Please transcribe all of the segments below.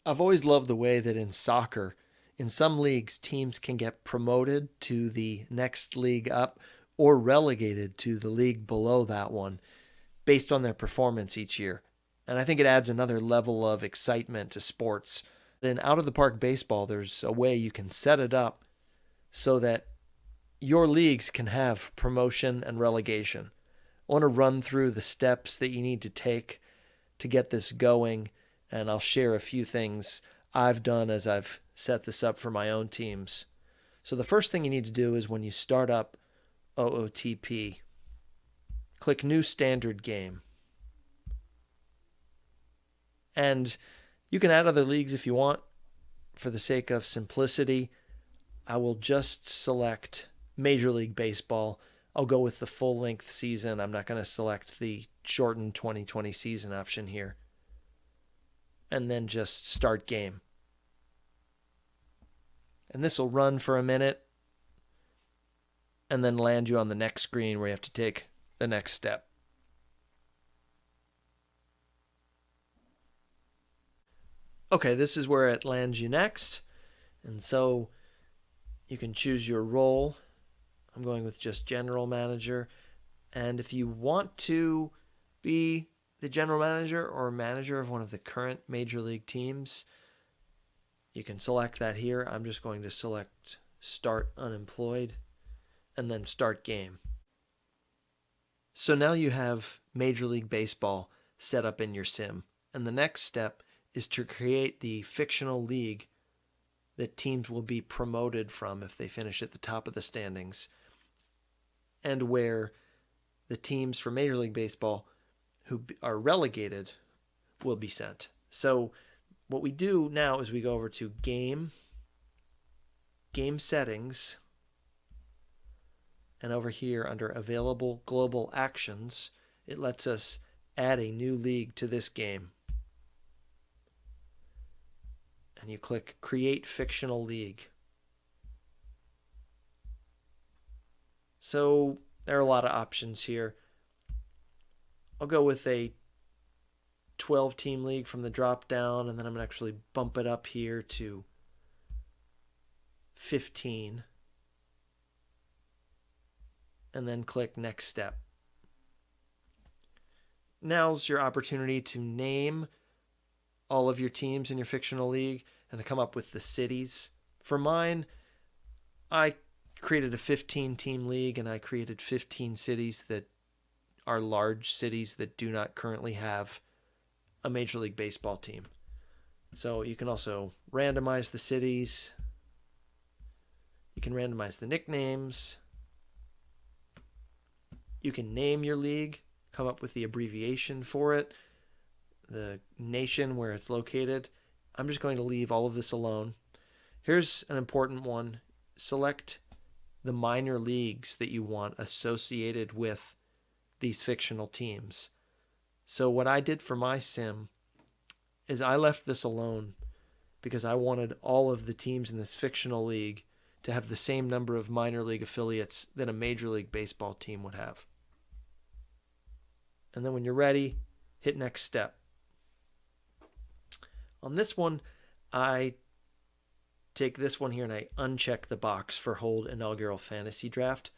I've always loved the way that in soccer, in some leagues, teams can get promoted to the next league up or relegated to the league below that one based on their performance each year. And I think it adds another level of excitement to sports. In out of the park baseball, there's a way you can set it up so that your leagues can have promotion and relegation. I want to run through the steps that you need to take to get this going, and I'll share a few things I've done as I've set this up for my own teams. So the first thing you need to do is when you start up OOTP, click New Standard Game. And you can add other leagues if you want. For the sake of simplicity, I will just select Major League Baseball. I'll go with the full-length season. I'm not going to select the shortened 2020 season option here. And then just start game. And this will run for a minute and then land you on the next screen where you have to take the next step. Okay, this is where it lands you next. And so you can choose your role. I'm going with just general manager. And if you want to be the general manager or manager of one of the current major league teams, you can select that here. I'm just going to select Start Unemployed and then Start Game. So now you have Major League Baseball set up in your sim. And the next step is to create the fictional league that teams will be promoted from if they finish at the top of the standings, and where the teams for Major League Baseball who are relegated will be sent. So what we do now is we go over to Game Settings, and over here under Available Global Actions, it lets us add a new league to this game. And you click Create Fictional League. So there are a lot of options here. I'll go with a 12-team league from the drop down, and then I'm going to actually bump it up here to 15. And then click Next Step. Now's your opportunity to name all of your teams in your fictional league and to come up with the cities. For mine, I created a 15-team league and I created 15 cities that are large cities that do not currently have a Major League Baseball team. So you can also randomize the cities. You can randomize the nicknames. You can name your league, come up with the abbreviation for it, the nation where it's located. I'm just going to leave all of this alone. Here's an important one. Select the minor leagues that you want associated with these fictional teams. So what I did for my sim is I left this alone because I wanted all of the teams in this fictional league to have the same number of minor league affiliates that a Major League Baseball team would have. And then when you're ready, hit Next Step. On this one, I take this one here and I uncheck the box for Hold Inaugural Fantasy Draft.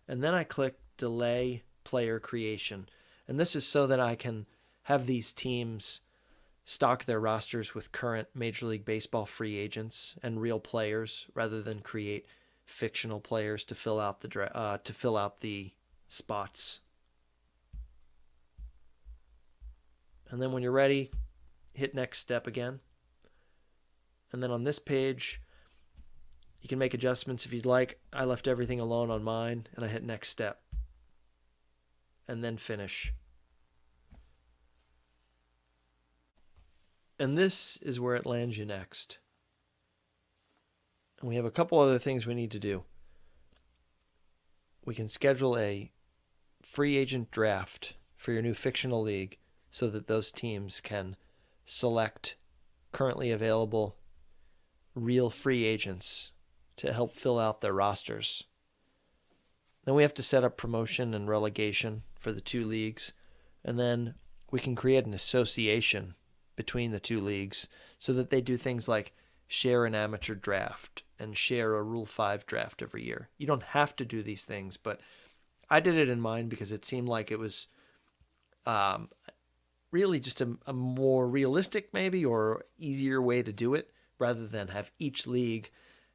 And then I click Delay Player Creation. And this is so that I can have these teams stock their rosters with current Major League Baseball free agents and real players rather than create fictional players to fill out the spots. And then when you're ready, hit Next Step again. And then on this page, you can make adjustments if you'd like. I left everything alone on mine, and I hit Next Step. And then Finish. And this is where it lands you next. And we have a couple other things we need to do. We can schedule a free agent draft for your new fictional league so that those teams can select currently available real free agents to help fill out their rosters. Then we have to set up promotion and relegation for the two leagues. And then we can create an association between the two leagues so that they do things like share an amateur draft and share a Rule 5 draft every year. You don't have to do these things, but I did it in mine because it seemed like it was really just a more realistic maybe or easier way to do it rather than have each league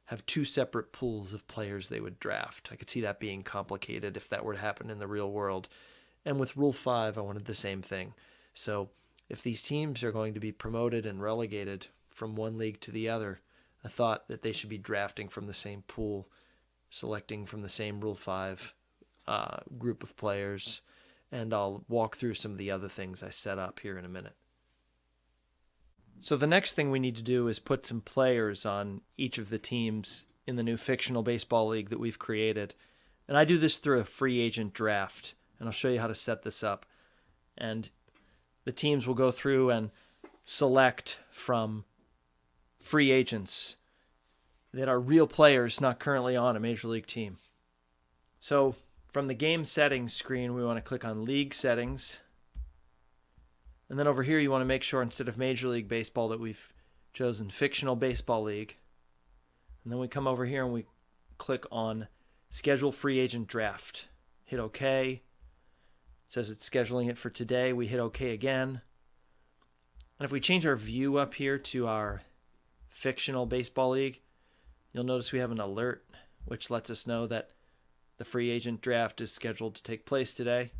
have two separate pools of players they would draft. I could see that being complicated if that were to happen in the real world. And with Rule 5, I wanted the same thing. So if these teams are going to be promoted and relegated from one league to the other, I thought that they should be drafting from the same pool, selecting from the same Rule 5 group of players, and I'll walk through some of the other things I set up here in a minute. So the next thing we need to do is put some players on each of the teams in the new fictional baseball league that we've created. And I do this through a free agent draft, and I'll show you how to set this up. And the teams will go through and select from free agents that are real players not currently on a major league team. So from the game settings screen, we want to click on League Settings. And then over here, you want to make sure instead of Major League Baseball that we've chosen Fictional Baseball League. And then we come over here and we click on Schedule Free Agent Draft. Hit OK. It says it's scheduling it for today. We hit OK again. And if we change our view up here to our Fictional Baseball League, you'll notice we have an alert, which lets us know that the free agent draft is scheduled to take place today.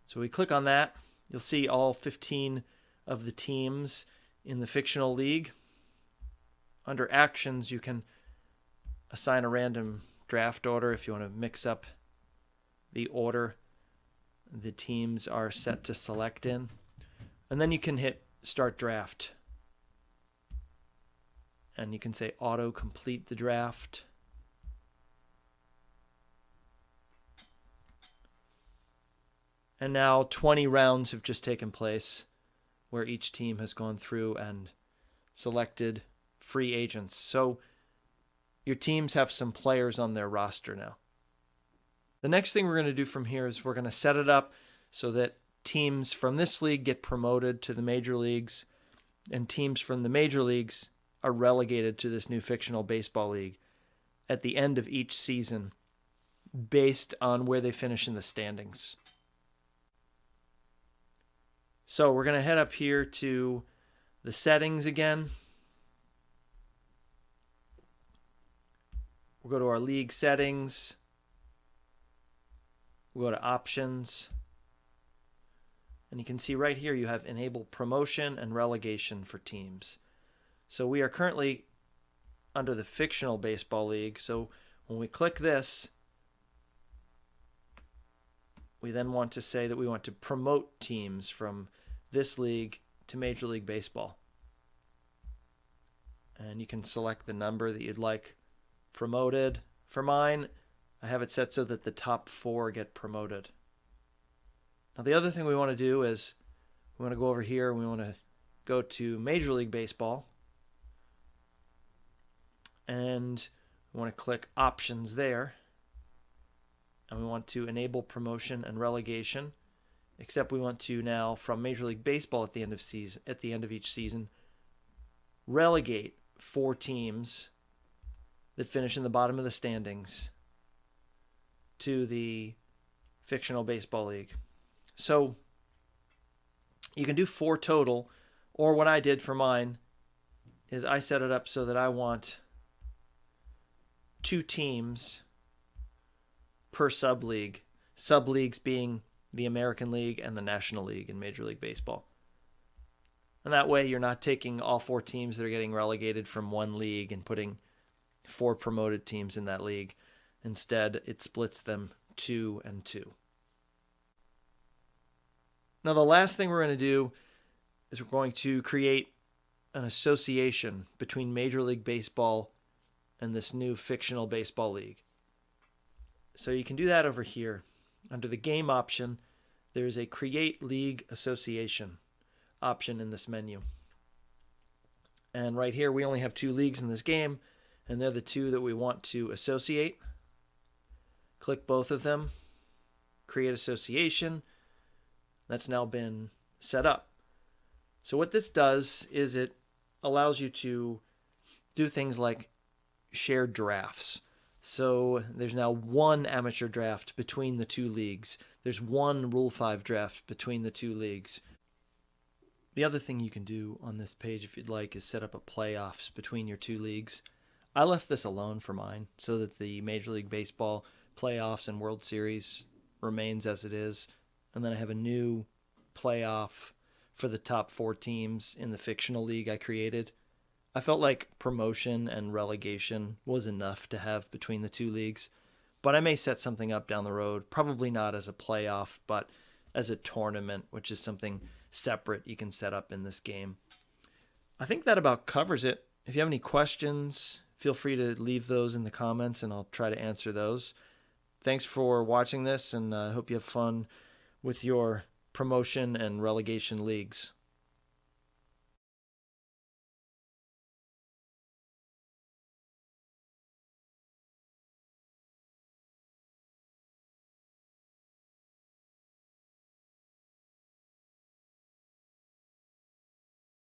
So we click on that. You'll see all 15 of the teams in the fictional league. Under actions, you can assign a random draft order if you want to mix up the order the teams are set to select in. And then you can hit Start Draft. And you can say auto complete the draft. And now 20 rounds have just taken place where each team has gone through and selected free agents. So your teams have some players on their roster now. The next thing we're going to do from here is we're going to set it up so that teams from this league get promoted to the major leagues and teams from the major leagues are relegated to this new fictional baseball league at the end of each season based on where they finish in the standings. So we're going to head up here to the settings again. We'll go to our league settings. We'll go to options. And you can see right here you have enable promotion and relegation for teams. So we are currently under the fictional baseball league. So when we click this, we then want to say that we want to promote teams from this league to Major League Baseball. And you can select the number that you'd like promoted. For mine, I have it set so that the top 4 get promoted. Now the other thing we want to do is we want to go over here and we want to go to Major League Baseball. And we want to click options there. And we want to enable promotion and relegation. Except we want to now, from Major League Baseball at the end of each season, relegate 4 teams that finish in the bottom of the standings to the fictional baseball league. So you can do 4 total, or what I did for mine is I set it up so that I want 2 teams per sub-league. Sub-leagues being the American League and the National League in Major League Baseball. And that way you're not taking all 4 teams that are getting relegated from one league and putting 4 promoted teams in that league. Instead, it splits them 2 and 2. Now the last thing we're going to do is we're going to create an association between Major League Baseball and this new fictional baseball league. So you can do that over here. Under the game option, there's a Create League Association option in this menu. And right here, we only have 2 leagues in this game, and they're the 2 that we want to associate. Click both of them, Create Association. That's now been set up. So what this does is it allows you to do things like share drafts. So there's now one amateur draft between the two leagues. There's one Rule 5 draft between the two leagues. The other thing you can do on this page, if you'd like, is set up a playoffs between your two leagues. I left this alone for mine so that the Major League Baseball playoffs and World Series remains as it is. And then I have a new playoff for the top 4 teams in the fictional league I created. I felt like promotion and relegation was enough to have between the two leagues, but I may set something up down the road, probably not as a playoff, but as a tournament, which is something separate you can set up in this game. I think that about covers it. If you have any questions, feel free to leave those in the comments and I'll try to answer those. Thanks for watching this, and I hope you have fun with your promotion and relegation leagues.